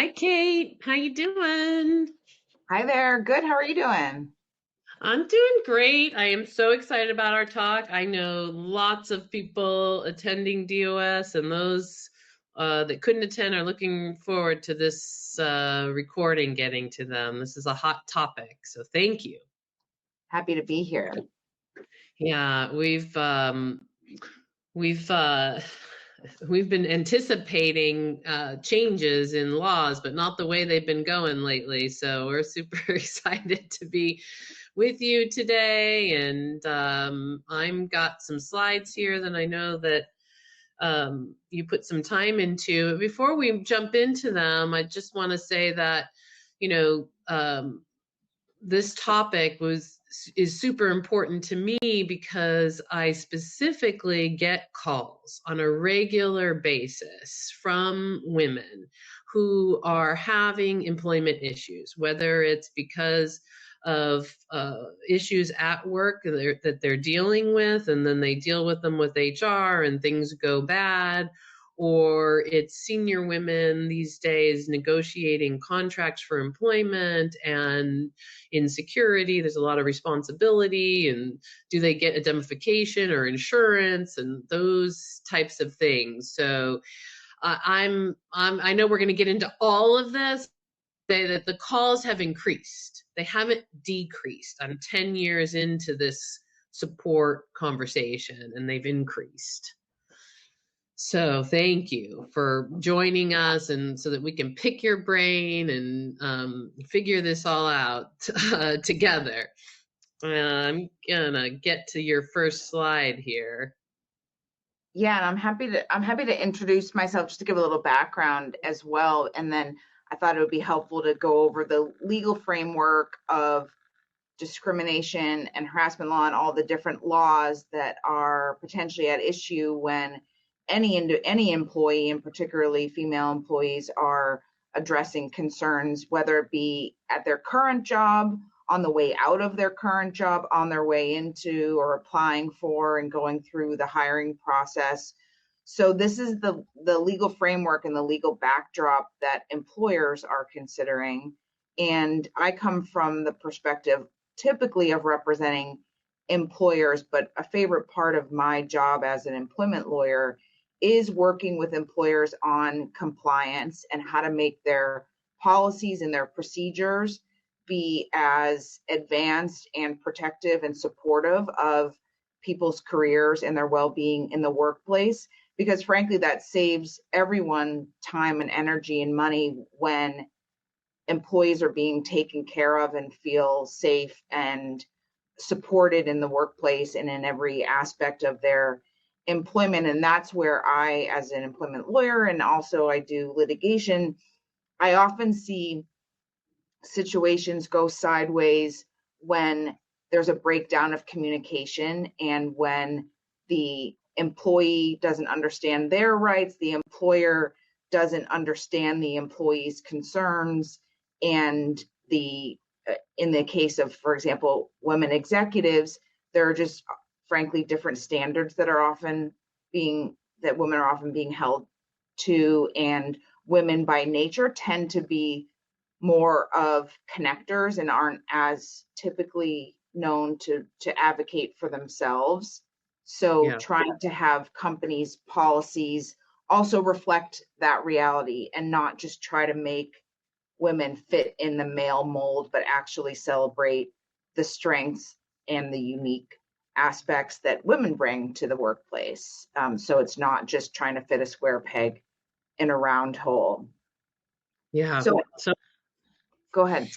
Hi, Kate. How you doing? Hi there. Good. How are you doing? I'm doing great. I am so excited about our talk. I know lots of people attending DOS, and those that couldn't attend are looking forward to this recording getting to them. This is a hot topic, so thank you. Happy to be here. Yeah, we've we've been anticipating changes in laws, but not the way they've been going lately. So we're super excited to be with you today. And I'm got some slides here that I know that you put some time into. Before we jump into them, I just want to say that, you know, this topic is super important to me because I specifically get calls on a regular basis from women who are having employment issues, whether it's because of issues at work that they're dealing with, and then they deal with them with HR and things go bad, or it's senior women these days negotiating contracts for employment and insecurity. There's a lot of responsibility, and do they get indemnification or insurance and those types of things. So I know we're going to get into all of this. Say that the calls have increased. They haven't decreased. I'm 10 years into this support conversation, and they've increased. So thank you for joining us, and so that we can pick your brain and figure this all out together. I'm gonna get to your first slide here. Yeah, and I'm happy to introduce myself just to give a little background as well. And then I thought it would be helpful to go over the legal framework of discrimination and harassment law and all the different laws that are potentially at issue when any employee, and particularly female employees, are addressing concerns, whether it be at their current job, on the way out of their current job, on their way into or applying for and going through the hiring process. So this is the legal framework and the legal backdrop that employers are considering. And I come from the perspective typically of representing employers, but a favorite part of my job as an employment lawyer is working with employers on compliance and how to make their policies and their procedures be as advanced and protective and supportive of people's careers and their well-being in the workplace, because frankly that saves everyone time and energy and money when employees are being taken care of and feel safe and supported in the workplace and in every aspect of their employment. And that's where I, as an employment lawyer, and also I do litigation, I often see situations go sideways when there's a breakdown of communication and when the employee doesn't understand their rights, the employer doesn't understand the employee's concerns, and in the case of, for example, women executives, there are just frankly different standards that women are often being held to, and women by nature tend to be more of connectors and aren't as typically known to advocate for themselves. So Yeah. trying to have companies' policies also reflect that reality and not just try to make women fit in the male mold, but actually celebrate the strengths and the unique aspects that women bring to the workplace. So it's not just trying to fit a square peg in a round hole. Yeah. So So go ahead.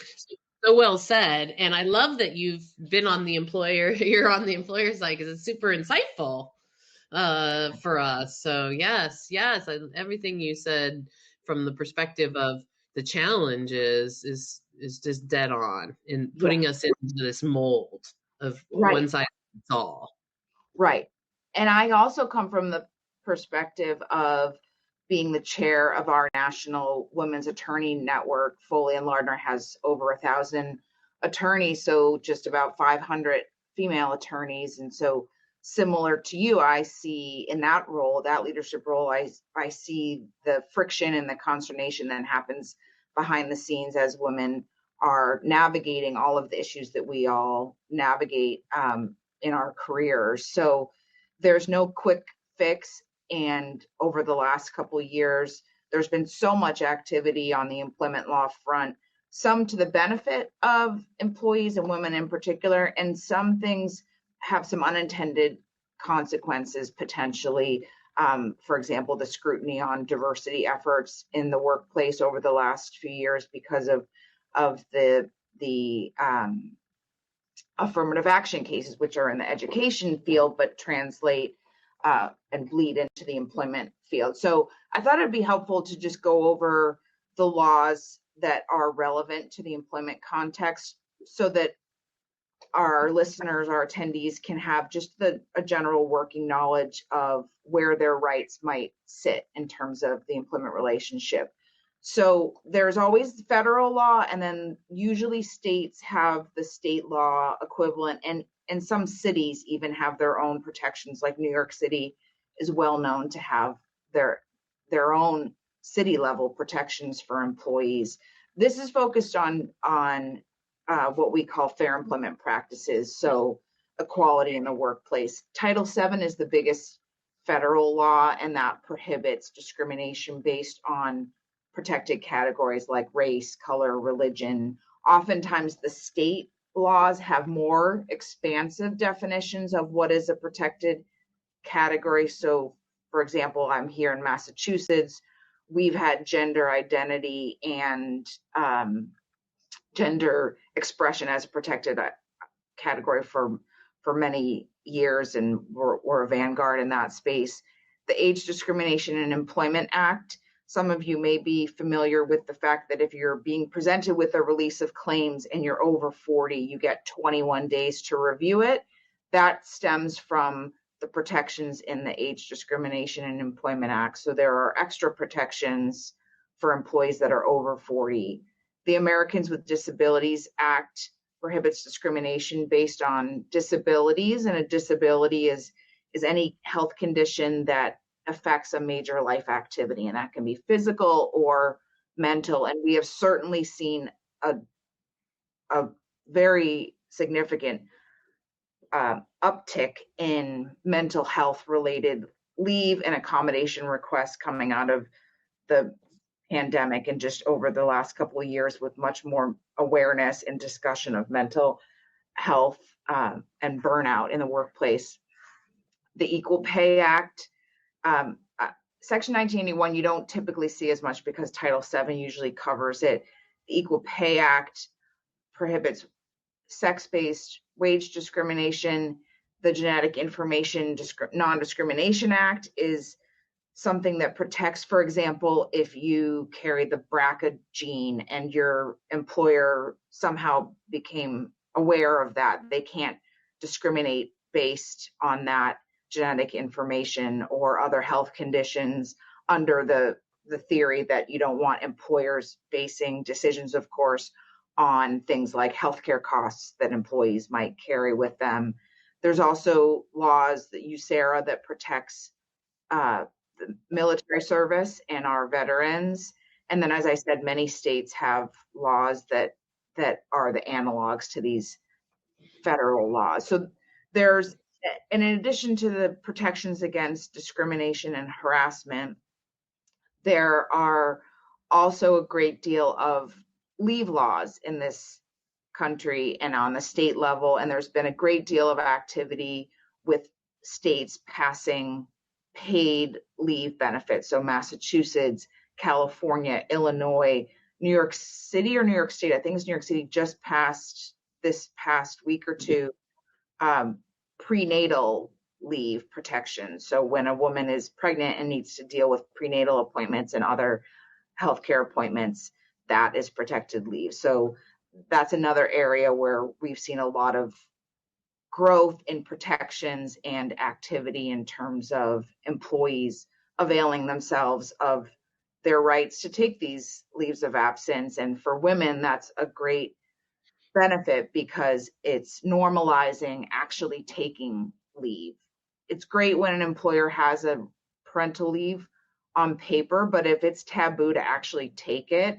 so well said. And I love that you've been on the employer, you're on the employer side, because it's super insightful for us. So yes, everything you said from the perspective of the challenges is just dead on in Yeah, putting us into this mold of right, one size fits all. right. And I also come from the perspective of being the chair of our national women's attorney network. Foley and Lardner has over 1,000 attorneys, so just about 500 female attorneys. And so similar to you, I see in that role, that leadership role, I see the friction and the consternation that happens behind the scenes as women are navigating all of the issues that we all navigate in our careers. So there's no quick fix. And over the last couple of years, there's been so much activity on the employment law front, some to the benefit of employees and women in particular, and some things have some unintended consequences potentially. For example, the scrutiny on diversity efforts in the workplace over the last few years because of the affirmative action cases, which are in the education field but translate and bleed into the employment field. So I thought it'd be helpful to just go over the laws that are relevant to the employment context so that our listeners, our attendees can have just a general working knowledge of where their rights might sit in terms of the employment relationship. So there's always federal law, and then usually states have the state law equivalent, and some cities even have their own protections, like New York City is well known to have their own city level protections for employees. This is focused on what we call fair employment practices, so equality in the workplace. Title VII is the biggest federal law, and that prohibits discrimination based on protected categories like race, color, religion. Oftentimes the state laws have more expansive definitions of what is a protected category. So, for example, I'm here in Massachusetts. We've had gender identity and gender expression as a protected category for many years, and we're a vanguard in that space. The Age Discrimination in Employment Act, some of you may be familiar with the fact that if you're being presented with a release of claims and you're over 40, you get 21 days to review it. That stems from the protections in the Age Discrimination in Employment Act. So there are extra protections for employees that are over 40. The Americans with Disabilities Act prohibits discrimination based on disabilities, and a disability is any health condition that affects a major life activity, and that can be physical or mental. And we have certainly seen a very significant uptick in mental health related leave and accommodation requests coming out of the pandemic, and just over the last couple of years with much more awareness and discussion of mental health and burnout in the workplace. The Equal Pay Act, Section 1981, you don't typically see as much because Title VII usually covers it. The Equal Pay Act prohibits sex-based wage discrimination. The Genetic Information Non-Discrimination Act is something that protects, for example, if you carry the BRCA gene and your employer somehow became aware of that, they can't discriminate based on that genetic information or other health conditions, under the theory that you don't want employers basing decisions, of course, on things like healthcare costs that employees might carry with them. There's also laws, that USERRA, that protects the military service and our veterans. And then, as I said, many states have laws that are the analogs to these federal laws. So there's, and in addition to the protections against discrimination and harassment, there are also a great deal of leave laws in this country and on the state level. And there's been a great deal of activity with states passing paid leave benefits. So Massachusetts, California, Illinois, New York City, or New York State, I think it's New York City, just passed this past week or two prenatal leave protection. So when a woman is pregnant and needs to deal with prenatal appointments and other healthcare appointments, that is protected leave. So that's another area where we've seen a lot of growth in protections and activity in terms of employees availing themselves of their rights to take these leaves of absence. And for women, that's a great benefit because it's normalizing actually taking leave. It's great when an employer has a parental leave on paper, but if it's taboo to actually take it,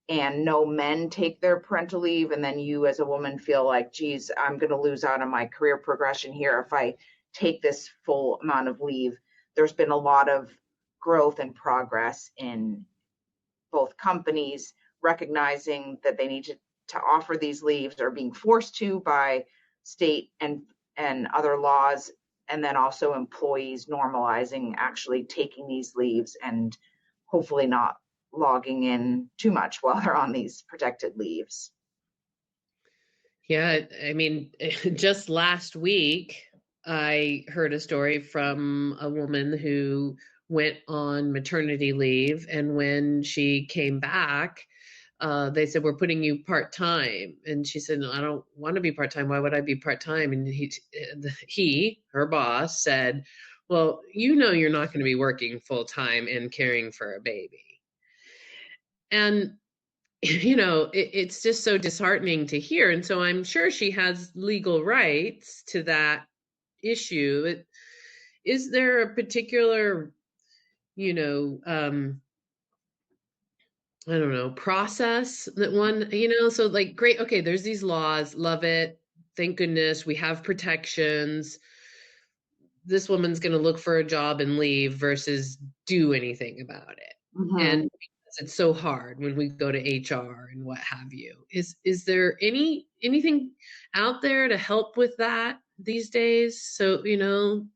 and no men take their parental leave, and then you as a woman feel like, geez, I'm going to lose out on my career progression here if I take this full amount of leave. There's been a lot of growth and progress in both companies recognizing that they need to offer these leaves, or being forced to by state and other laws, and then also employees normalizing actually taking these leaves and hopefully not logging in too much while they're on these protected leaves. Yeah, I mean, just last week, I heard a story from a woman who went on maternity leave, and when she came back, they said, we're putting you part-time. And she said, no, I don't want to be part-time. Why would I be part-time? And her boss said, well, you know, you're not going to be working full-time and caring for a baby. And you know, it's just so disheartening to hear. And so I'm sure she has legal rights to that issue. Is there a particular, you know, I don't know, process that one, you know, so like, great, okay, there's these laws, love it. Thank goodness we have protections. This woman's going to look for a job and leave versus do anything about it. Mm-hmm. And because it's so hard when we go to HR and what have you. Is there anything out there to help with that these days? So, you know,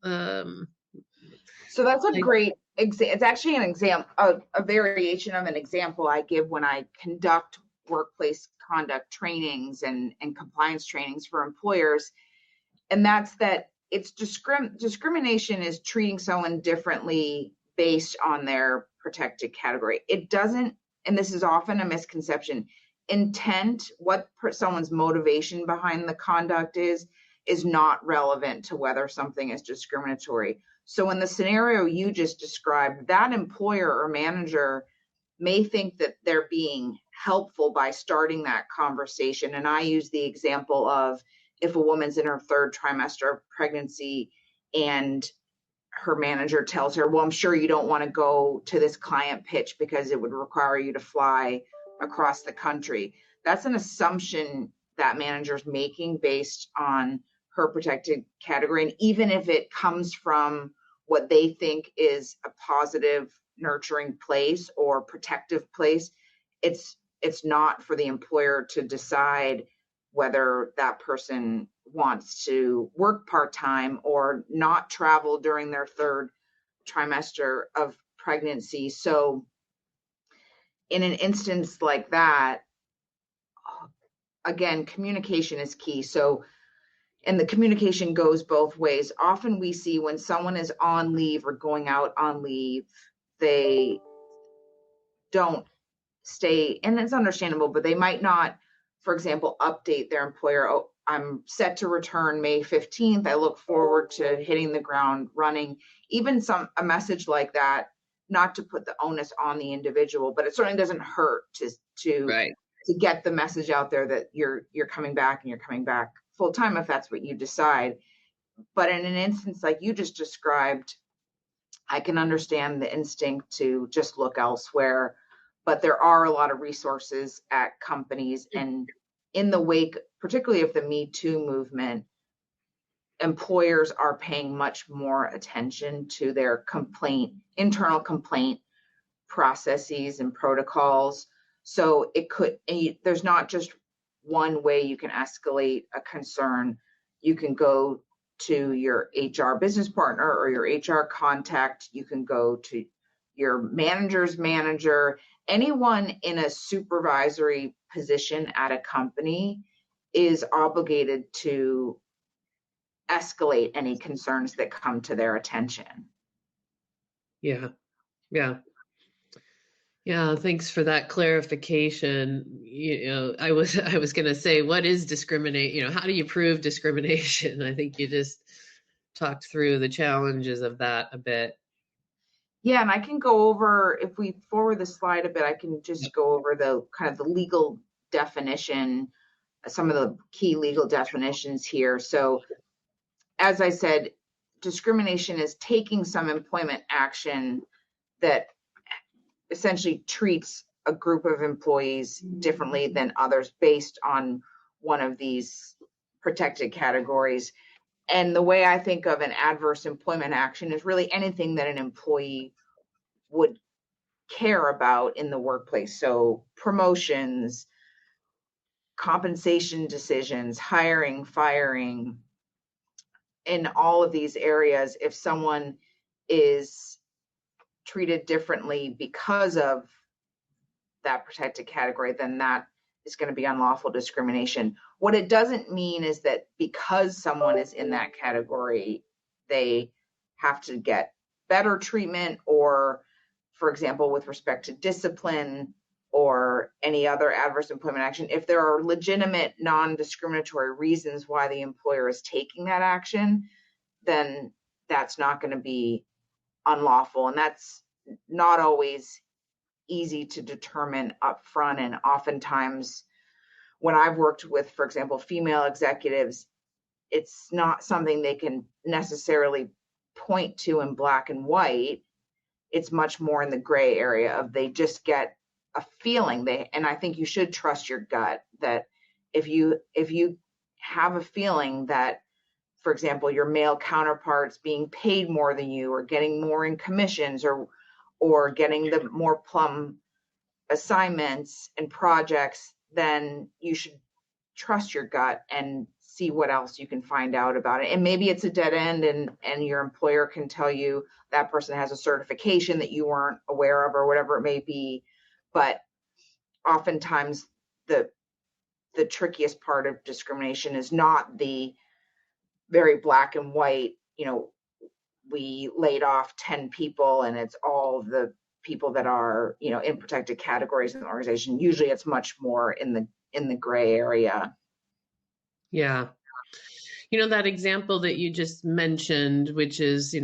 so that's a great it's actually an example, a variation of an example I give when I conduct workplace conduct trainings and compliance trainings for employers. And that's that it's discrimination is treating someone differently based on their protected category. It doesn't, and this is often a misconception, intent, what someone's motivation behind the conduct is not relevant to whether something is discriminatory. So in the scenario you just described, that employer or manager may think that they're being helpful by starting that conversation. And I use the example of, if a woman's in her third trimester of pregnancy and her manager tells her, well, I'm sure you don't want to go to this client pitch because it would require you to fly across the country. That's an assumption that manager's making based on her protected category. And even if it comes from what they think is a positive, nurturing place or protective place, it's not for the employer to decide whether that person wants to work part-time or not travel during their third trimester of pregnancy. So in an instance like that, again, communication is key. So, and the communication goes both ways. Often we see when someone is on leave or going out on leave, they don't stay, and it's understandable, but they might not, for example, update their employer. Oh, I'm set to return May 15th. I look forward to hitting the ground running. Even a message like that, not to put the onus on the individual, but it certainly doesn't hurt to get the message out there that you're coming back, and you're coming back full time if that's what you decide. But in an instance like you just described, I can understand the instinct to just look elsewhere. But there are a lot of resources at companies, and in the wake, particularly of the Me Too movement, employers are paying much more attention to their internal complaint processes and protocols. So there's not just one way you can escalate a concern. You can go to your HR business partner or your HR contact. You can go to your manager's manager. Anyone in a supervisory position at a company is obligated to escalate any concerns that come to their attention. Yeah. Thanks for that clarification. You know, I was going to say, what is discriminate? You know, how do you prove discrimination? I think you just talked through the challenges of that a bit. Yeah, and I can go over, if we forward the slide a bit, I can just go over the kind of the legal definition, some of the key legal definitions here. So as I said, discrimination is taking some employment action that essentially treats a group of employees differently than others based on one of these protected categories. And the way I think of an adverse employment action is really anything that an employee would care about in the workplace. So promotions, compensation decisions, hiring, firing, in all of these areas, if someone is treated differently because of that protected category, then that is going to be unlawful discrimination. What it doesn't mean is that because someone is in that category, they have to get better treatment, or, for example, with respect to discipline or any other adverse employment action, if there are legitimate non-discriminatory reasons why the employer is taking that action, then that's not going to be unlawful. And that's not always easy to determine upfront. And oftentimes, when I've worked with, for example, female executives, it's not something they can necessarily point to in black and white. It's much more in the gray area of they just get a feeling. And I think you should trust your gut that if you have a feeling that, for example, your male counterparts being paid more than you, or getting more in commissions, or getting the more plum assignments and projects, then you should trust your gut and see what else you can find out about it. And maybe it's a dead end, and your employer can tell you that person has a certification that you weren't aware of, or whatever it may be. But oftentimes the trickiest part of discrimination is not the very black and white, we laid off 10 people and it's all the people that are, in protected categories in the organization. Usually it's much more in the gray area. Yeah. That example that you just mentioned, which is,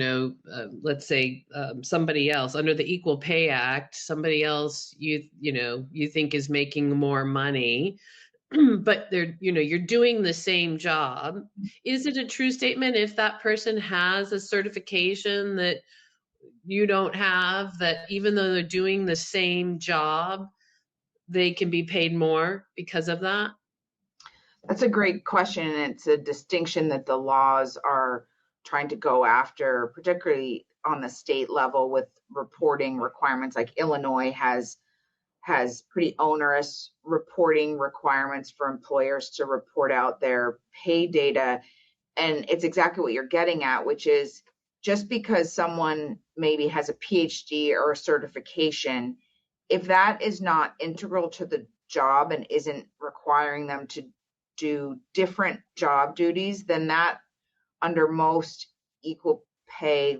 let's say somebody else under the Equal Pay Act, somebody else you think is making more money, but you're doing the same job. Is it a true statement if that person has a certification that you don't have, that even though they're doing the same job, they can be paid more because of that? That's a great question. And it's a distinction that the laws are trying to go after, particularly on the state level with reporting requirements. Like Illinois has pretty onerous reporting requirements for employers to report out their pay data. And it's exactly what you're getting at, which is just because someone maybe has a PhD or a certification, if that is not integral to the job and isn't requiring them to do different job duties, then that, under most equal pay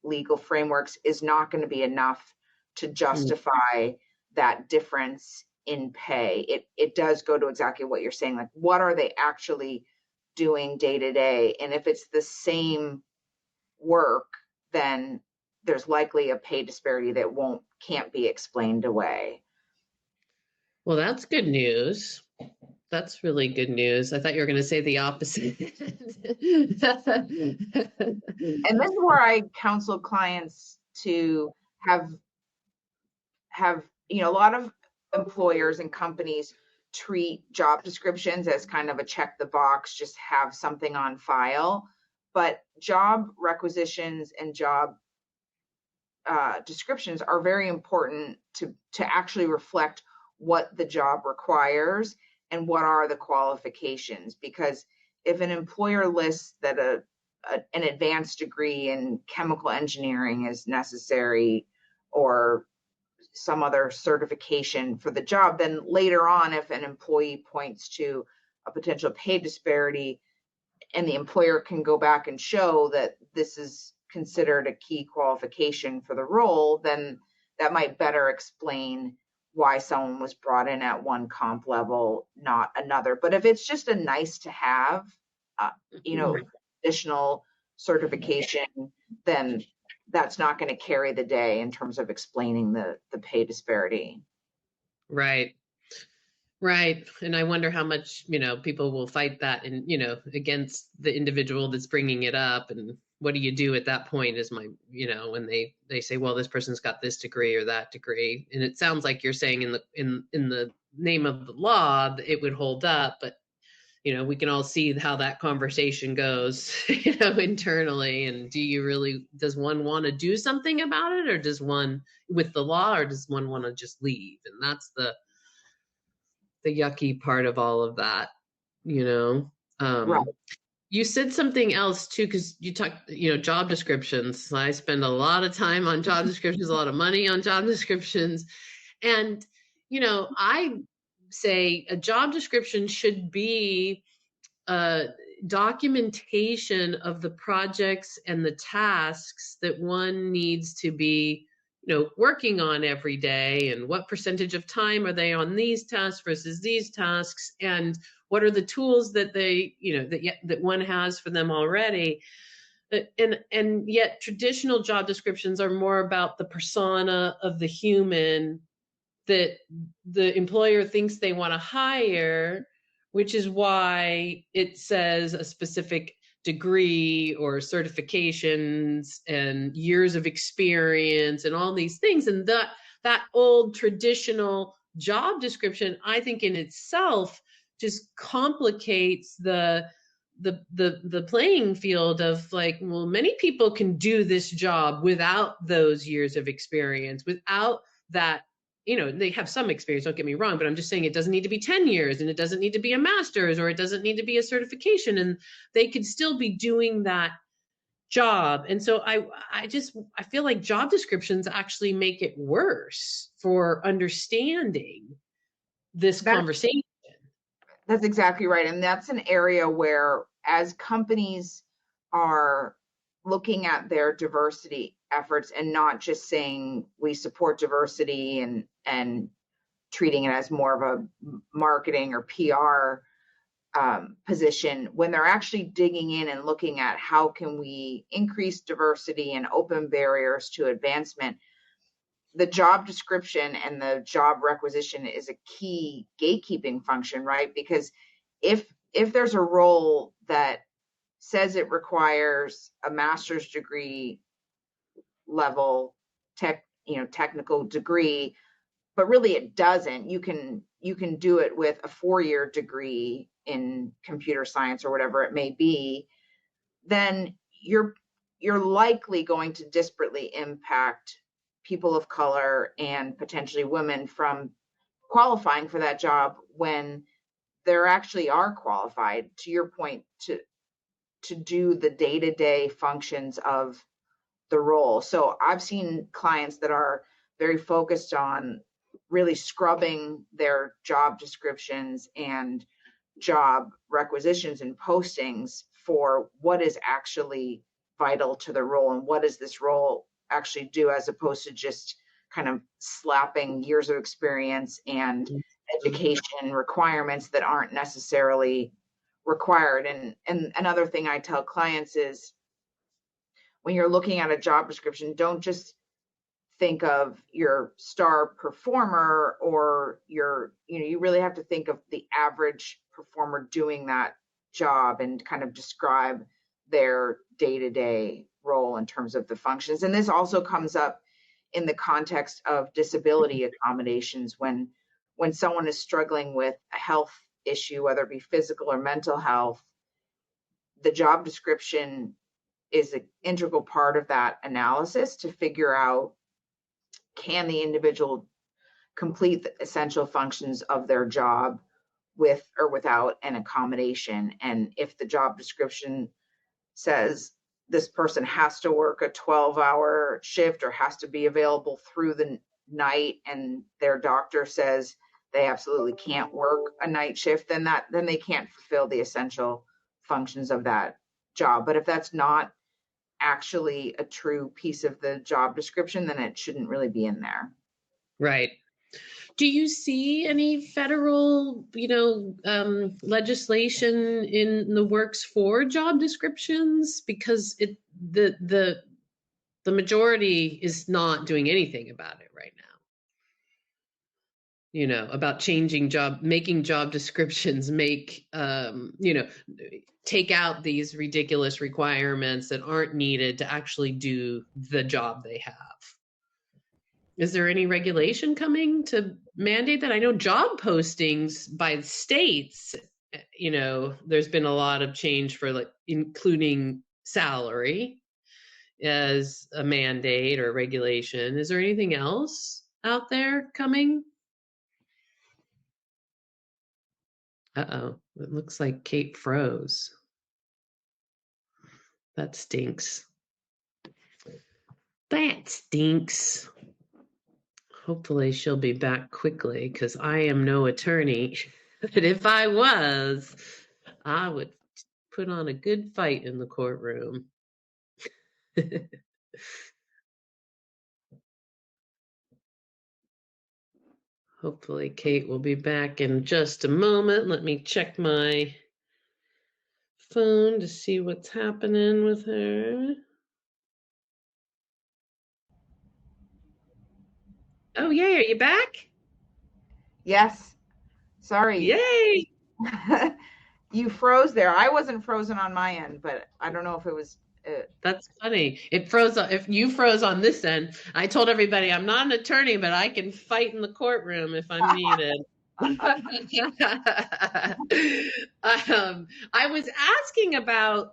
legal frameworks, is not going to be enough to justify that difference in pay. It does go to exactly what you're saying, like what are they actually doing day to day? And if it's the same work, then there's likely a pay disparity that can't be explained away. Well, that's good news. That's really good news. I thought you were going to say the opposite. And this is where I counsel clients to have a lot of employers and companies treat job descriptions as kind of a check the box, just have something on file. But job requisitions and job descriptions are very important to actually reflect what the job requires and what are the qualifications. Because if an employer lists that an advanced degree in chemical engineering is necessary, or some other certification for the job, then later on, if an employee points to a potential pay disparity and the employer can go back and show that this is considered a key qualification for the role, then that might better explain why someone was brought in at one comp level, not another. But if it's just a nice to have, additional certification, then that's not going to carry the day in terms of explaining the pay disparity. Right. And I wonder how much, people will fight that and, against the individual that's bringing it up. And what do you do at that point is my, when they say, well, this person's got this degree or that degree. And it sounds like you're saying in the name of the law, it would hold up, but we can all see how that conversation goes, internally. And does one want to do something about it, or does one with the law, or does one want to just leave? And that's the yucky part of all of that, Right. You said something else too, because you talked, job descriptions. I spend a lot of time on job descriptions, a lot of money on job descriptions. And, I say a job description should be documentation of the projects and the tasks that one needs to be working on every day, and what percentage of time are they on these tasks versus these tasks, and what are the tools that they that one has for them already. And yet traditional job descriptions are more about the persona of the human that the employer thinks they want to hire, which is why it says a specific degree or certifications and years of experience and all these things. And that old traditional job description, I think in itself just complicates the playing field of like, well, many people can do this job without those years of experience, without that. They have some experience, don't get me wrong, but I'm just saying it doesn't need to be 10 years, and it doesn't need to be a master's, or it doesn't need to be a certification, and they could still be doing that job. And so I feel like job descriptions actually make it worse for understanding this conversation. That's exactly right. And that's an area where, as companies are looking at their diversity efforts and not just saying we support diversity and treating it as more of a marketing or PR position, when they're actually digging in and looking at how can we increase diversity and open barriers to advancement, the job description and the job requisition is a key gatekeeping function, right? Because if there's a role that says it requires a master's degree level technical degree, but really it doesn't, you can do it with a 4-year degree in computer science or whatever it may be, then you're likely going to disparately impact people of color and potentially women from qualifying for that job when there actually are qualified, to your point, to do the day-to-day functions of the role. So I've seen clients that are very focused on really scrubbing their job descriptions and job requisitions and postings for what is actually vital to the role and what does this role actually do, as opposed to just kind of slapping years of experience and education requirements that aren't necessarily required. And another thing I tell clients is, when you're looking at a job description, don't just think of your star performer or you really have to think of the average performer doing that job and kind of describe their day-to-day role in terms of the functions. And this also comes up in the context of disability accommodations. When someone is struggling with a health issue, whether it be physical or mental health, the job description is an integral part of that analysis to figure out, can the individual complete the essential functions of their job with or without an accommodation. And if the job description says this person has to work a 12-hour shift or has to be available through the night, and their doctor says they absolutely can't work a night shift, then they can't fulfill the essential functions of that job. But if that's not actually a true piece of the job description, then it shouldn't really be in there. Right. Do you see any federal, legislation in the works for job descriptions? Because the majority is not doing anything about it right now. about making job descriptions, take out these ridiculous requirements that aren't needed to actually do the job they have. Is there any regulation coming to mandate that? I know job postings by the states, there's been a lot of change for including salary as a mandate or regulation. Is there anything else out there coming? Uh-oh, it looks like Kate froze. That stinks. That stinks. Hopefully she'll be back quickly because I am no attorney. But if I was, I would put on a good fight in the courtroom. Hopefully Kate will be back in just a moment. Let me check my phone to see what's happening with her. Oh, yay, are you back? Yes. Sorry. Yay! You froze there. I wasn't frozen on my end, but I don't know if it was. That's funny. It froze. If you froze on this end, I told everybody I'm not an attorney, but I can fight in the courtroom if I'm needed. I was asking about,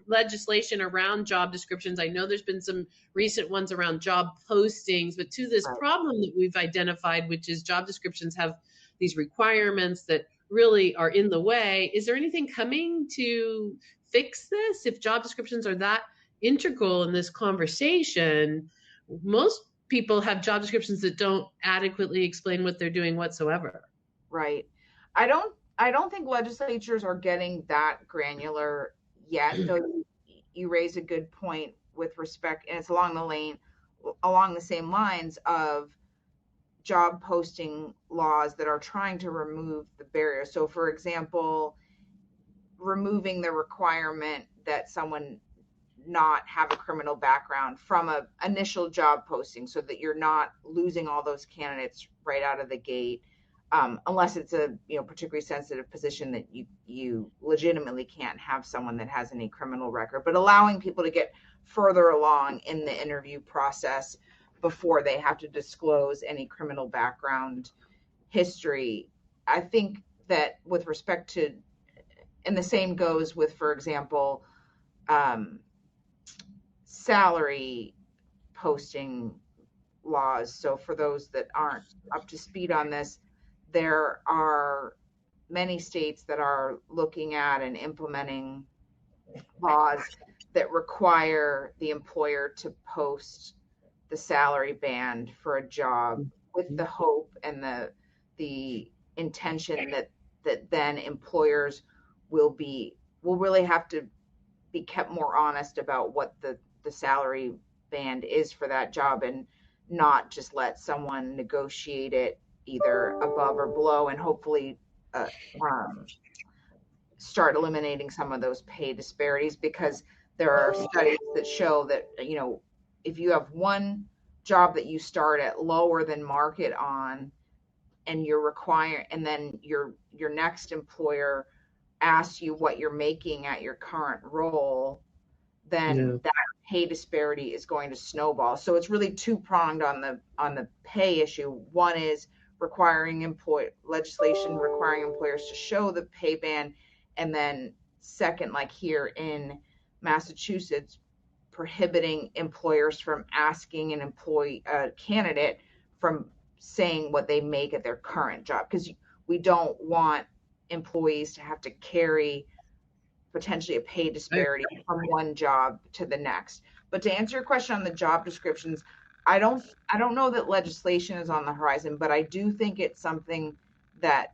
legislation around job descriptions. I know there's been some recent ones around job postings, but to this problem that we've identified, which is job descriptions have these requirements that really are in the way. Is there anything coming to fix this? If job descriptions are that integral in this conversation, most people have job descriptions that don't adequately explain what they're doing whatsoever. Right. I don't think legislatures are getting that granular yet, though you raise a good point with respect, and it's along the same lines of job posting laws that are trying to remove the barrier. So for example, removing the requirement that someone not have a criminal background from a initial job posting so that you're not losing all those candidates right out of the gate, unless it's a particularly sensitive position that you legitimately can't have someone that has any criminal record, but allowing people to get further along in the interview process before they have to disclose any criminal background history. I think that with respect to, and the same goes with, for example, salary posting laws. So for those that aren't up to speed on this, there are many states that are looking at and implementing laws that require the employer to post the salary band for a job, with the hope and the intention that then employers will really have to be kept more honest about what the salary band is for that job, and not just let someone negotiate it either above or below, and hopefully start eliminating some of those pay disparities, because there are studies that show that if you have one job that you start at lower than market on, and and then your next employer asks you what you're making at your current role, then that pay disparity is going to snowball. So it's really two-pronged on the pay issue. One is legislation requiring employers to show the pay band, and then second, like here in Massachusetts, prohibiting employers from asking a candidate from saying what they make at their current job, because we don't want employees to have to carry potentially a pay disparity from one job to the next. But to answer your question on the job descriptions, I don't know that legislation is on the horizon, but I do think it's something that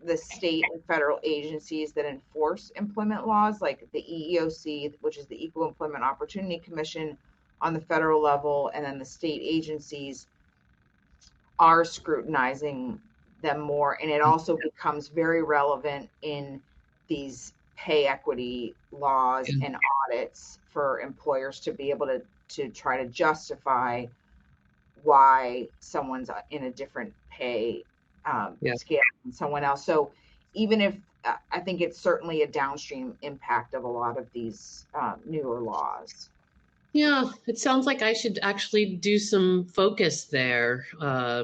the state and federal agencies that enforce employment laws, like the EEOC, which is the Equal Employment Opportunity Commission on the federal level, and then the state agencies, are scrutinizing them more. And it also becomes very relevant in these pay equity laws and audits for employers to be able to try to justify why someone's in a different pay Yeah. scale than someone else. So even if I think it's certainly a downstream impact of a lot of these newer laws. Yeah, it sounds like I should actually do some focus there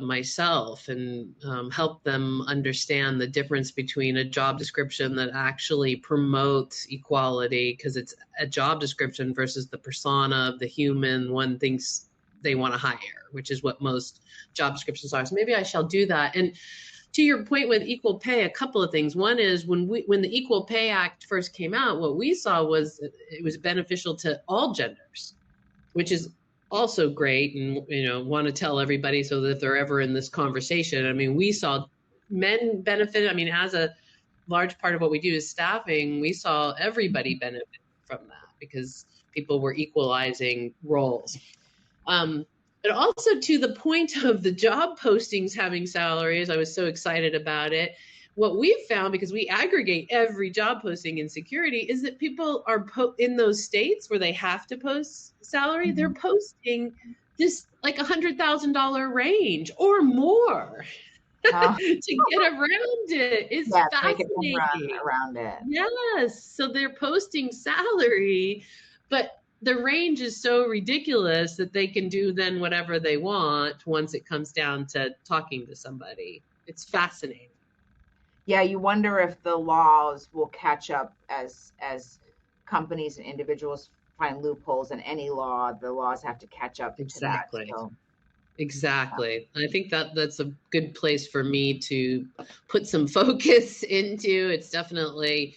myself and help them understand the difference between a job description that actually promotes equality, because it's a job description, versus the persona of the human one thinks they want to hire, which is what most job descriptions are. So maybe I shall do that. And to your point with equal pay, a couple of things. One is when the Equal Pay Act first came out, what we saw was it was beneficial to all genders, which is also great, and want to tell everybody so that if they're ever in this conversation, I mean, we saw men benefit. I mean, as a large part of what we do is staffing, we saw everybody benefit from that because people were equalizing roles. But also, to the point of the job postings having salaries, I was so excited about it. What we've found, because we aggregate every job posting in security, is that people are in those states where they have to post salary, they're posting this like $100,000 range or more to get around it. It's fascinating. Run around it. Yes. So they're posting salary, but the range is so ridiculous that they can do then whatever they want once it comes down to talking to somebody. It's fascinating. Yeah, you wonder if the laws will catch up as companies and individuals find loopholes in any law. The laws have to catch up Exactly. to that. So, exactly. I think that's a good place for me to put some focus into. It's definitely,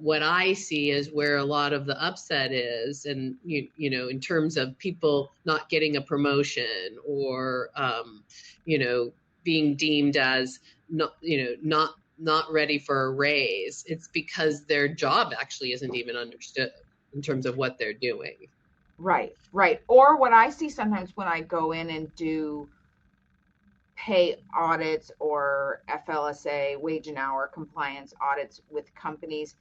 what I see is where a lot of the upset is, and in terms of people not getting a promotion or being deemed as not ready for a raise. It's because their job actually isn't even understood in terms of what they're doing. Right. Or what I see sometimes when I go in and do pay audits or FLSA, wage and hour compliance audits with companies,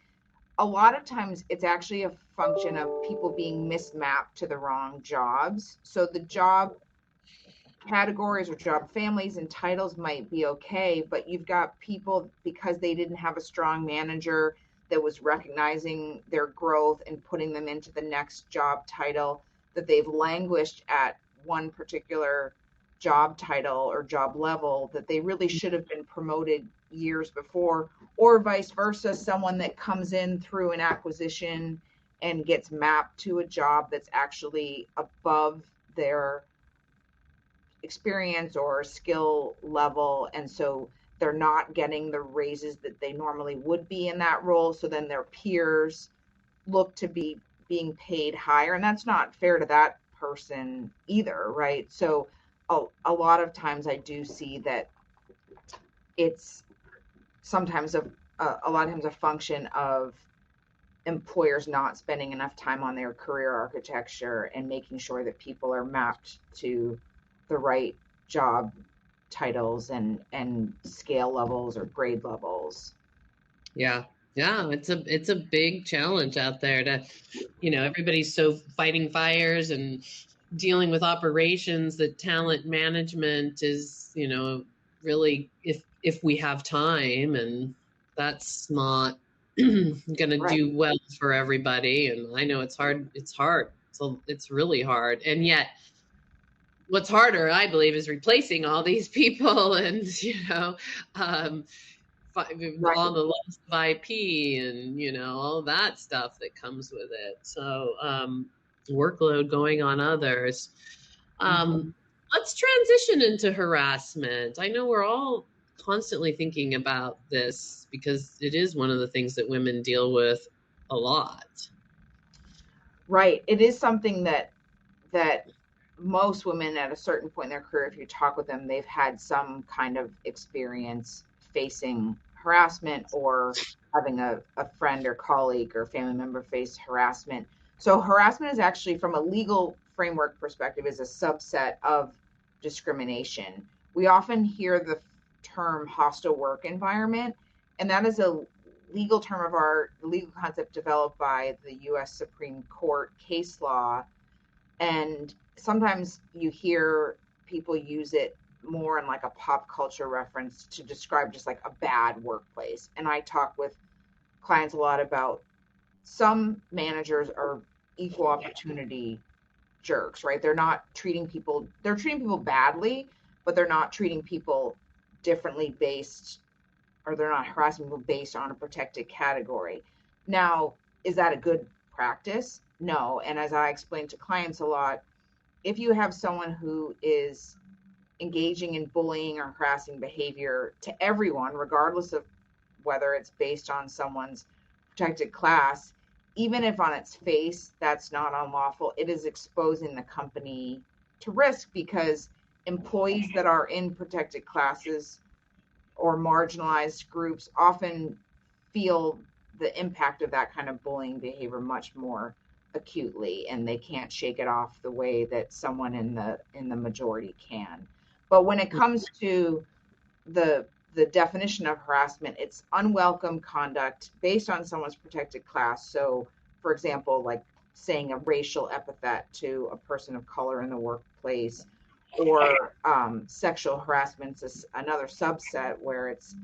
a lot of times it's actually a function of people being mismapped to the wrong jobs. So the job categories or job families and titles might be okay, but you've got people, because they didn't have a strong manager that was recognizing their growth and putting them into the next job title, that they've languished at one particular job title or job level that they really should have been promoted years before, or vice versa, someone that comes in through an acquisition and gets mapped to a job that's actually above their experience or skill level, and so they're not getting the raises that they normally would be in that role, so then their peers look to be being paid higher, and that's not fair to that person either, right? So a lot of times I do see that it's sometimes a lot of times a function of employers not spending enough time on their career architecture and making sure that people are mapped to the right job titles and scale levels or grade levels. Yeah, it's a big challenge out there to, everybody's so fighting fires and dealing with operations that talent management is, really, if we have time, and that's not going to do well for everybody. And I know it's hard. So it's really hard. And yet what's harder, I believe, is replacing all these people and, all the loss of IP and, all that stuff that comes with it. So workload going on others. Let's transition into harassment. I know we're all constantly thinking about this because it is one of the things that women deal with a lot. Right. It is something that most women at a certain point in their career, if you talk with them, they've had some kind of experience facing harassment or having a friend or colleague or family member face harassment. So harassment is actually, from a legal framework perspective, is a subset of discrimination. We often hear the term hostile work environment, and that is a legal term of our legal concept developed by the U.S. Supreme Court case law. And sometimes you hear people use it more in like a pop culture reference to describe just like a bad workplace. And I talk with clients a lot about some managers are equal opportunity jerks, right? They're treating people badly, but they're not treating people differently based, or they're not harassing people based on a protected category. Now, is that a good practice? No. And as I explain to clients a lot, if you have someone who is engaging in bullying or harassing behavior to everyone, regardless of whether it's based on someone's protected class, even if on its face that's not unlawful, it is exposing the company to risk, because employees that are in protected classes or marginalized groups often feel the impact of that kind of bullying behavior much more acutely, and they can't shake it off the way that someone in the majority can. But when it comes to the definition of harassment, it's unwelcome conduct based on someone's protected class. So, for example, like saying a racial epithet to a person of color in the workplace, or sexual harassment is another subset where it's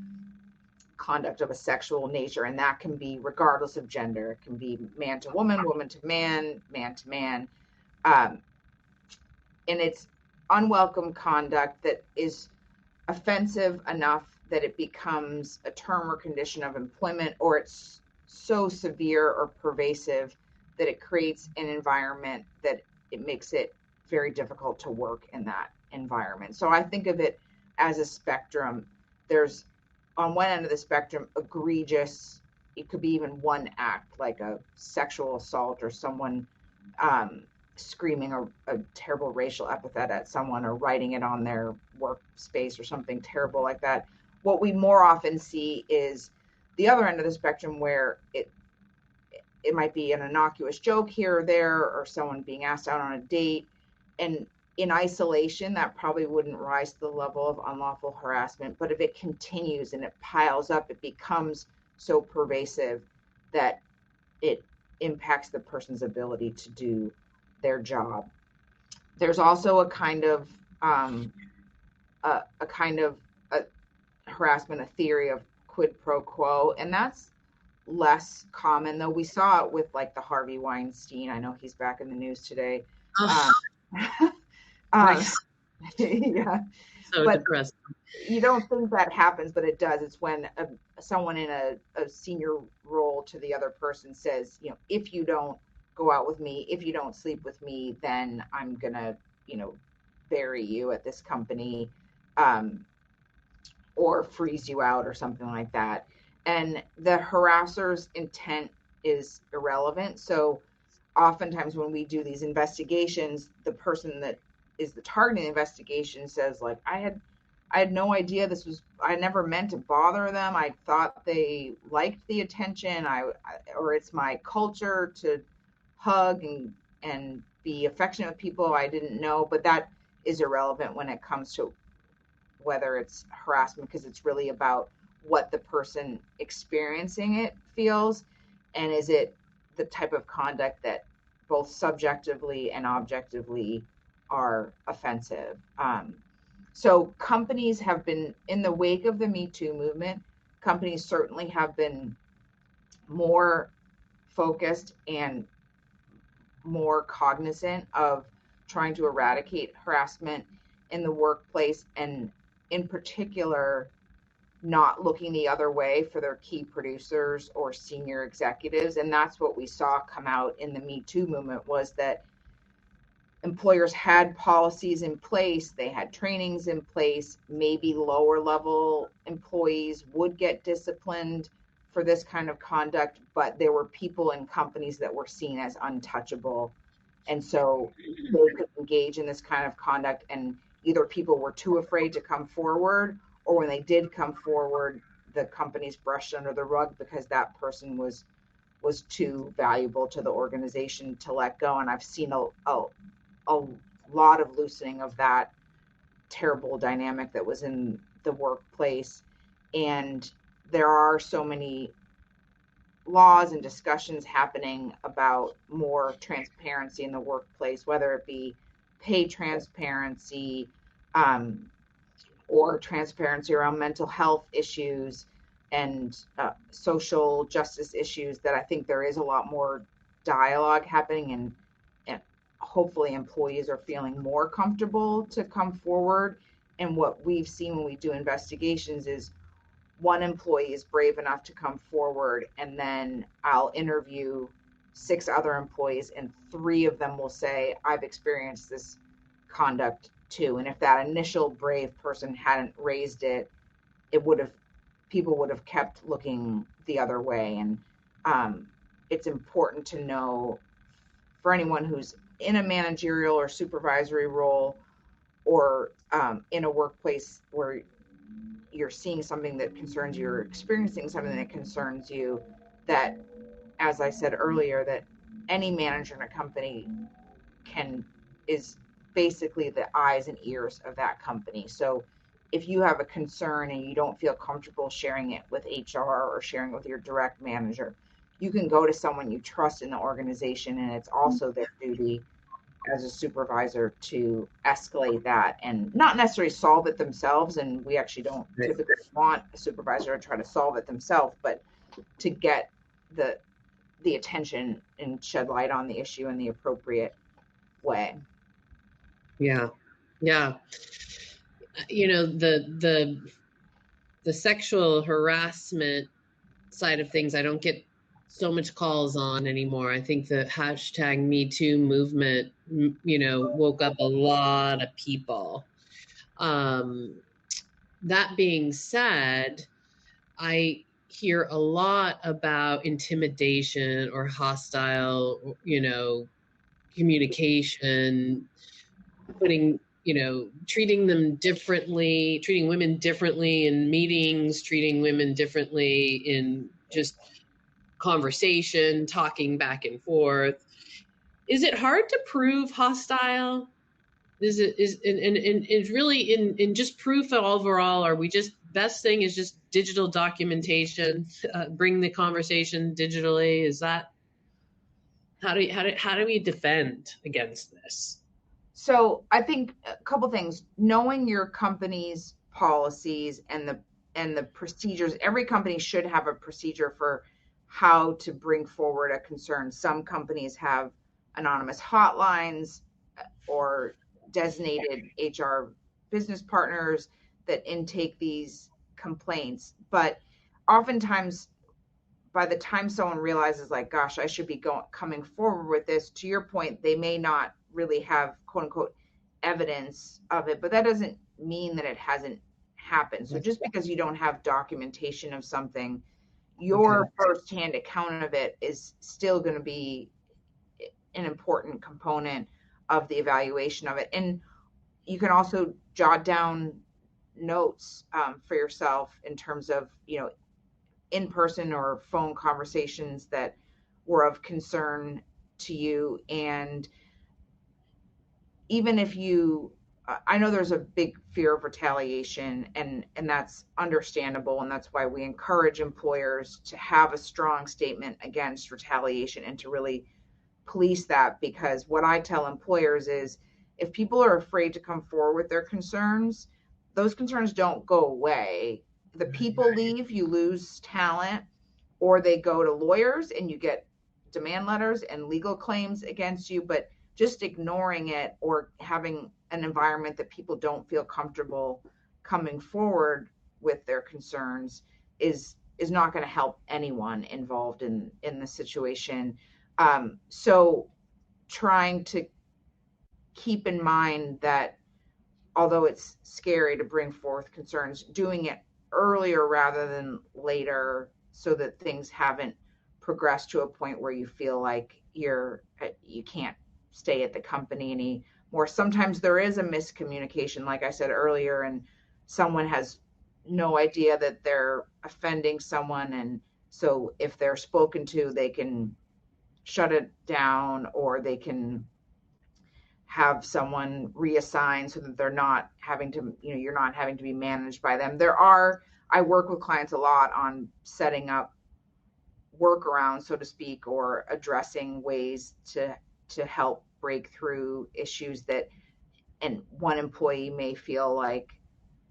conduct of a sexual nature, and that can be regardless of gender. It can be man to woman, woman to man, man to man. And it's unwelcome conduct that is offensive enough that it becomes a term or condition of employment, or it's so severe or pervasive that it creates an environment that it makes it very difficult to work in that environment. So I think of it as a spectrum. There's, on one end of the spectrum, egregious, it could be even one act, like a sexual assault, or someone screaming a terrible racial epithet at someone, or writing it on their workspace, or something terrible like that. What we more often see is the other end of the spectrum, where it might be an innocuous joke here or there, or someone being asked out on a date, and in isolation that probably wouldn't rise to the level of unlawful harassment. But if it continues and it piles up, it becomes so pervasive that it impacts the person's ability to do their job. There's also a kind of harassment, a theory of quid pro quo, and that's less common, though we saw it with like the Harvey Weinstein. I know he's back in the news today. Yeah, so but depressing. you don't think that happens, but it does. It's when someone in a senior role to the other person says, if you don't go out with me, if you don't sleep with me, then I'm gonna, bury you at this company, or freeze you out, or something like that. And the harasser's intent is irrelevant. So oftentimes when we do these investigations, the person that is the targeting investigation says, like, I had no idea I never meant to bother them. I thought they liked the attention. Or it's my culture to hug and be affectionate with people I didn't know. But that is irrelevant when it comes to whether it's harassment, because it's really about what the person experiencing it feels, and is it the type of conduct that both subjectively and objectively are offensive. So companies have been, in the wake of the Me Too movement, companies certainly have been more focused and more cognizant of trying to eradicate harassment in the workplace, and in particular, not looking the other way for their key producers or senior executives. And that's what we saw come out in the Me Too movement, was that employers had policies in place, they had trainings in place, maybe lower level employees would get disciplined for this kind of conduct, but there were people in companies that were seen as untouchable. And so they could engage in this kind of conduct, and either people were too afraid to come forward, or when they did come forward, the companies brushed under the rug because that person was too valuable to the organization to let go. And I've seen a lot of loosening of that terrible dynamic that was in the workplace. And there are so many laws and discussions happening about more transparency in the workplace, whether it be pay transparency, or transparency around mental health issues and social justice issues, that I think there is a lot more dialogue happening, and hopefully employees are feeling more comfortable to come forward. And what we've seen when we do investigations is one employee is brave enough to come forward, and then I'll interview 6 other employees, and 3 of them will say, I've experienced this conduct too. And if that initial brave person hadn't raised it, people would have kept looking the other way. And it's important to know, for anyone who's in a managerial or supervisory role, or in a workplace where you're seeing something that concerns you, or experiencing something that concerns you, that, as I said earlier, that any manager in a company is basically the eyes and ears of that company. So if you have a concern and you don't feel comfortable sharing it with HR or sharing it with your direct manager, you can go to someone you trust in the organization, and it's also their duty as a supervisor to escalate that, and not necessarily solve it themselves. And we actually don't typically want a supervisor to try to solve it themselves, but to get the attention and shed light on the issue in the appropriate way. Yeah. You know, the sexual harassment side of things, I don't get so much calls on anymore. I think the hashtag Me Too movement, you know, woke up a lot of people. That being said, I hear a lot about intimidation or hostile, you know, communication, putting, you know, treating women differently in meetings, treating women differently in just conversation, talking back and forth. Is it hard to prove hostile? Is really in just proof overall? Are we just, best thing is just digital documentation, bring the conversation digitally? Is that, how do we defend against this? So I think a couple things: knowing your company's policies and the procedures. Every company should have a procedure for how to bring forward a concern. Some companies have anonymous hotlines or designated HR business partners that intake these complaints. But oftentimes, by the time someone realizes, like, gosh, I should be coming forward with this, to your point, they may not really have, quote unquote, evidence of it, but that doesn't mean that it hasn't happened. So just because you don't have documentation of something, your firsthand account of it is still going to be an important component of the evaluation of it. And you can also jot down notes for yourself in terms of, you know, in-person or phone conversations that were of concern to you. And even if I know there's a big fear of retaliation, and that's understandable, and that's why we encourage employers to have a strong statement against retaliation and to really police that. Because what I tell employers is, if people are afraid to come forward with their concerns, those concerns don't go away. The people leave, you lose talent, or they go to lawyers and you get demand letters and legal claims against you. But just ignoring it or having an environment that people don't feel comfortable coming forward with their concerns is not going to help anyone involved in the situation. So trying to keep in mind that although it's scary to bring forth concerns, doing it earlier rather than later, so that things haven't progressed to a point where you feel like you can't stay at the company anymore. Sometimes there is a miscommunication, like I said earlier, and someone has no idea that they're offending someone. And so if they're spoken to, they can shut it down, or they can have someone reassigned so that they're not having to, you're not having to be managed by them. I work with clients a lot on setting up workarounds, so to speak, or addressing ways to help break through issues that and one employee may feel like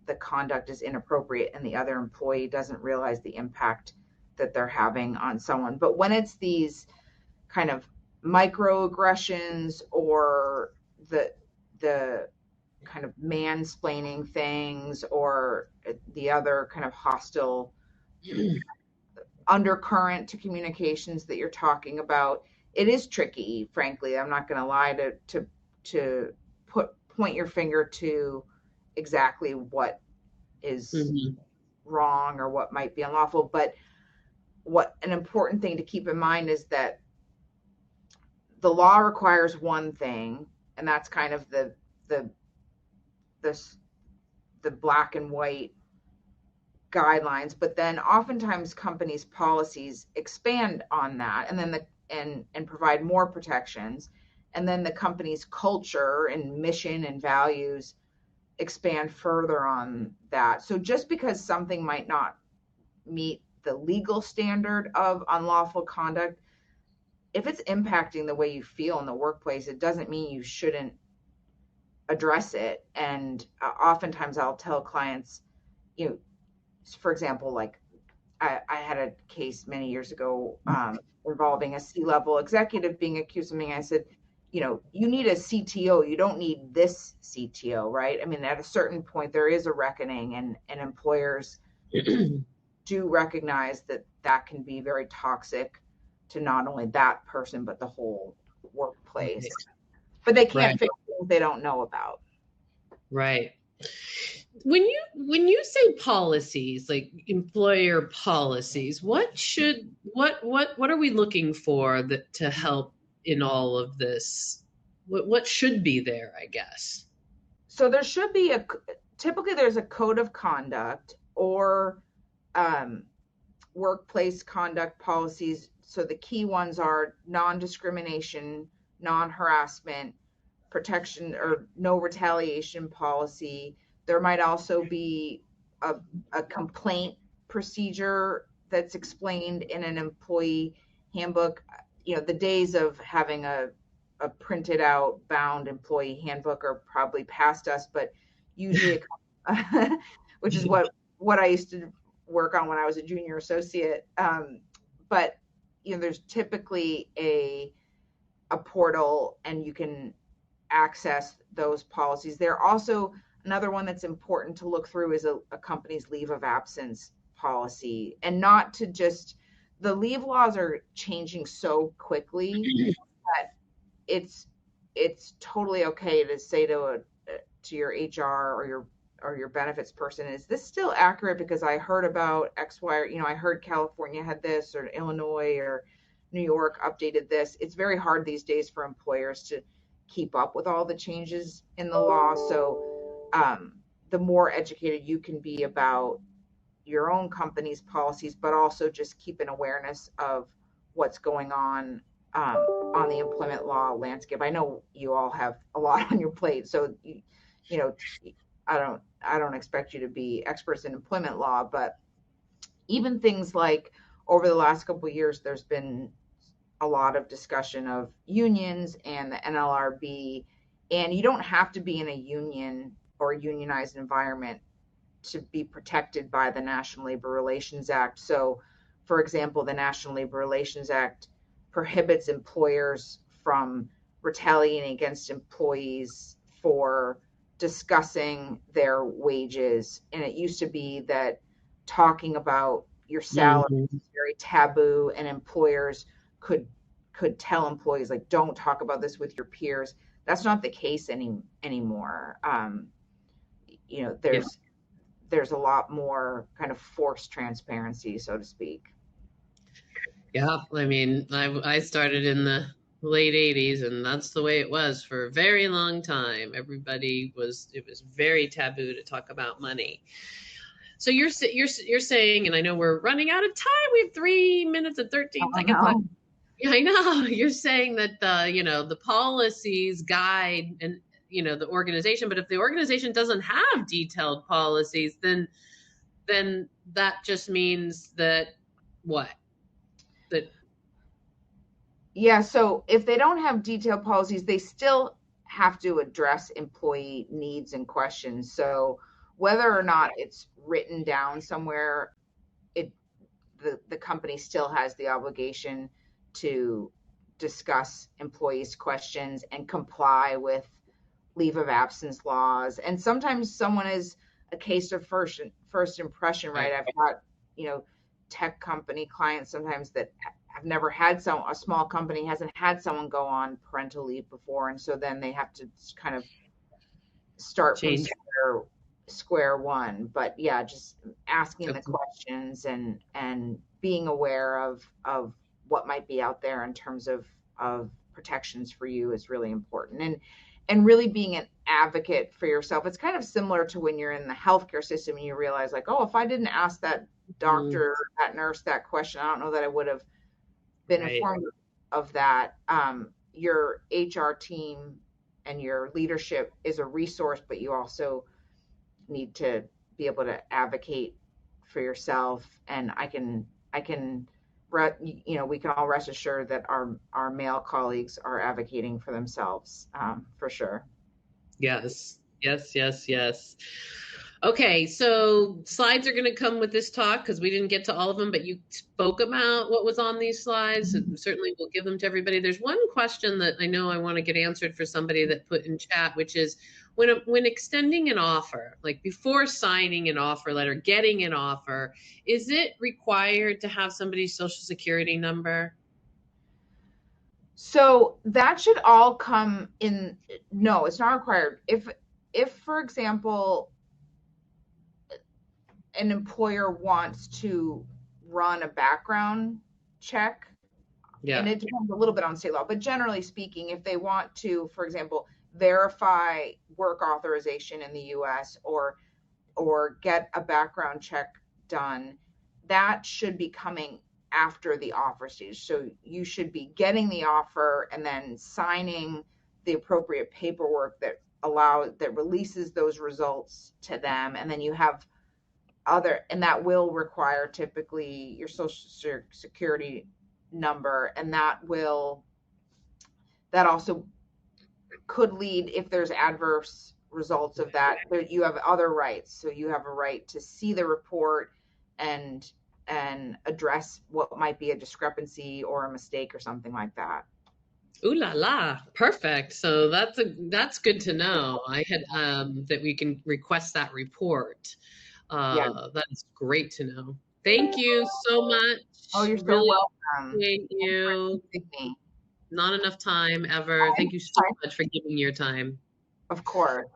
the conduct is inappropriate and the other employee doesn't realize the impact that they're having on someone. But when it's these kind of microaggressions or the kind of mansplaining things or the other kind of hostile undercurrent to communications that you're talking about, it is tricky, frankly. I'm not going to lie to point your finger to exactly what is wrong or what might be unlawful. But what an important thing to keep in mind is that the law requires one thing, and that's kind of the black and white guidelines. But then oftentimes companies' policies expand on that, and then and provide more protections, and then the company's culture and mission and values expand further on that. So just because something might not meet the legal standard of unlawful conduct, if it's impacting the way you feel in the workplace, it doesn't mean you shouldn't address it. And oftentimes I'll tell clients, for example, like I had a case many years ago involving a C-level executive being accused of something. I said, you need a CTO. You don't need this CTO, right? I mean, at a certain point, there is a reckoning, and employers do recognize that can be very toxic to not only that person, but the whole workplace. But they can't fix things they don't know about. Right. When you say policies, like employer policies, what are we looking for to help in all of this? What should be there, I guess? So there should be typically there's a code of conduct or workplace conduct policies. So the key ones are non-discrimination, non-harassment, protection or no retaliation policy. There might also be a complaint procedure that's explained in an employee handbook. The days of having a printed out bound employee handbook are probably past us, but usually which is what I used to work on when I was a junior associate. But there's typically a portal, and you can access those policies. There also another one that's important to look through is a company's leave of absence policy, and not to just, the leave laws are changing so quickly that it's totally okay to say to your HR or your benefits person, is this still accurate? Because I heard about X, Y, or, I heard California had this, or Illinois or New York updated this. It's very hard these days for employers to keep up with all the changes in the law. So the more educated you can be about your own company's policies, but also just keep an awareness of what's going on the employment law landscape. I know you all have a lot on your plate, so I don't expect you to be experts in employment law, but even things like over the last couple of years, there's been a lot of discussion of unions and the NLRB, and you don't have to be in a union or a unionized environment to be protected by the National Labor Relations Act. So, for example, the National Labor Relations Act prohibits employers from retaliating against employees for discussing their wages. And it used to be that talking about your salary is very taboo, and employers could tell employees, like, don't talk about this with your peers. That's not the case anymore. There's a lot more kind of forced transparency, so to speak. Yeah, I mean, I started in the late 80s, and that's the way it was for a very long time. It was very taboo to talk about money. So you're saying, and I know we're running out of time. We have 3 minutes and 13 seconds left. Yeah, I know. You're saying that the policies guide and the organization, but if the organization doesn't have detailed policies, then that just means that what? Yeah, so if they don't have detailed policies, they still have to address employee needs and questions. So whether or not it's written down somewhere, the company still has the obligation to discuss employees' questions and comply with leave of absence laws. And sometimes someone is a case of first impression, right? I've got, tech company clients sometimes that have never had a small company hasn't had someone go on parental leave before. And so then they have to kind of start from square one. But yeah, just asking the questions and being aware of what might be out there in terms of protections for you is really important. And really being an advocate for yourself. It's kind of similar to when you're in the healthcare system and you realize like, oh, if I didn't ask that doctor, that nurse that question, I don't know that I would have been informed of that. Your HR team and your leadership is a resource, but you also need to be able to advocate for yourself. And we can all rest assured that our male colleagues are advocating for themselves, for sure. Yes. Okay, so slides are going to come with this talk because we didn't get to all of them, but you spoke about what was on these slides. And certainly we'll give them to everybody. There's one question that I know I want to get answered for somebody that put in chat, which is when extending an offer, like before signing an offer letter, getting an offer, is it required to have somebody's social security number? So that should all come in. No, it's not required. If for example, an employer wants to run a background check, and it depends a little bit on state law, but generally speaking, if they want to, for example, verify work authorization in the US or get a background check done, that should be coming after the offer stage. So you should be getting the offer and then signing the appropriate paperwork that releases those results to them. And then you have and that will require typically your social security number. And that also could lead, if there's adverse results of that, you have other rights. So you have a right to see the report and address what might be a discrepancy or a mistake or something like that. Ooh la la, perfect. So that's good to know. I had that we can request that report. That is great to know. Thank you so much. Oh, you're so welcome. Thank you. Not enough time ever. Thank you so much for giving your time. Of course.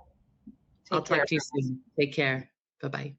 I'll talk to you soon. Take care. Bye-bye.